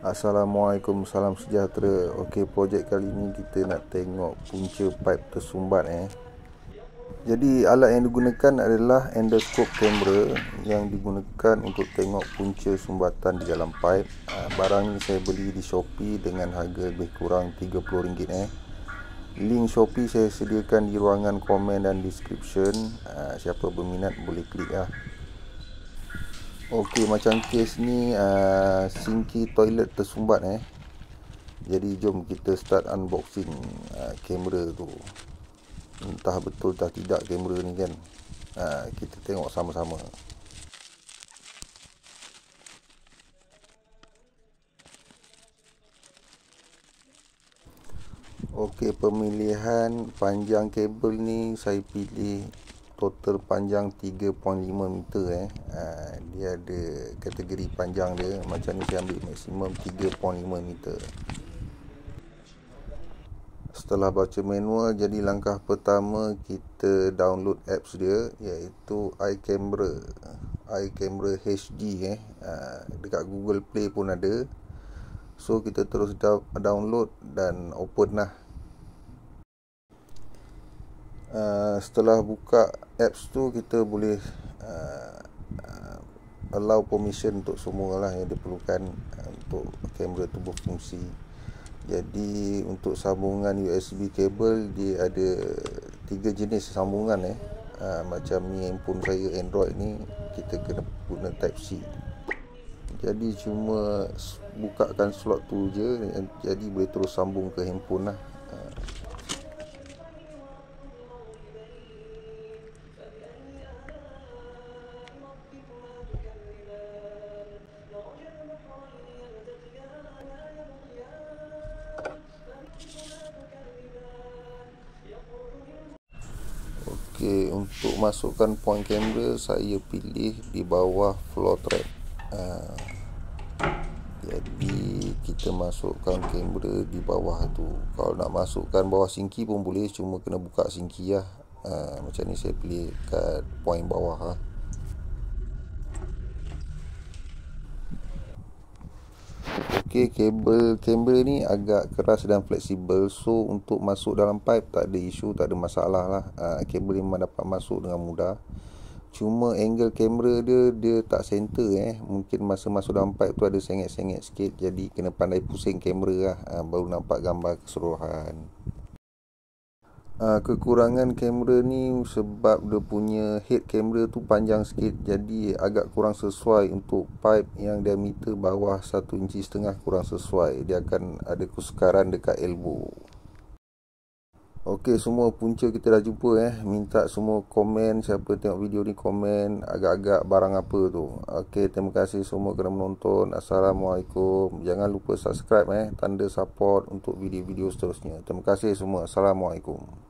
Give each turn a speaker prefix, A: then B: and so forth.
A: Assalamualaikum, salam sejahtera. Okey, projek kali ni kita nak tengok punca pipe tersumbat. Jadi alat yang digunakan adalah endoscope camera yang digunakan untuk tengok punca sumbatan di dalam pipe. Barang ni saya beli di Shopee dengan harga lebih kurang RM30. Link Shopee saya sediakan di ruangan komen dan description. Siapa berminat boleh klik lah. Okey, macam kes ni sinki toilet tersumbat. Jadi jom kita start unboxing kamera tu. Entah betul entah tidak kamera ni kan. Kita tengok sama-sama. Okey, pemilihan panjang kabel ni saya pilih total panjang 3.5 meter. Dia ada kategori panjang dia. Macam ni saya ambil maksimum 3.5 meter. Setelah baca manual, jadi langkah pertama kita download apps dia, iaitu iCamera HD. Dekat Google Play pun ada. So kita terus download dan open lah. Setelah buka apps tu, kita boleh allow permission untuk semua lah yang diperlukan untuk kamera tu berfungsi. Jadi untuk sambungan USB kabel, dia ada 3 jenis sambungan. Macam ni handphone saya Android ni, kita kena guna type C. Jadi cuma bukakan slot tu je, jadi boleh terus sambung ke handphone lah. Okey, untuk masukkan point kamera, saya pilih di bawah floor trap. Jadi kita masukkan kamera di bawah tu. Kalau nak masukkan bawah sinki pun boleh, cuma kena buka sinki lah. Macam ni saya pilih kat point bawah lah. Okey, kabel kamera ni agak keras dan fleksibel. So untuk masuk dalam pipe tak ada isu, tak ada masalah lah. Kabel memang dapat masuk dengan mudah. Cuma angle kamera dia tak center. Mungkin masa masuk dalam pipe tu ada sengit-sengit sikit. Jadi kena pandai pusing kamera lah, baru nampak gambar keseluruhan. Kekurangan kamera ni sebab dia punya head kamera tu panjang sikit, jadi agak kurang sesuai untuk pipe yang diameter bawah 1,5 inci, kurang sesuai. Dia akan ada kesukaran dekat elbow. Okey, semua punca kita dah jumpa. Minta semua komen, siapa tengok video ni komen agak-agak barang apa tu. Okey, terima kasih semua kerana menonton. Assalamualaikum. Jangan lupa subscribe, tanda support untuk video-video seterusnya. Terima kasih semua. Assalamualaikum.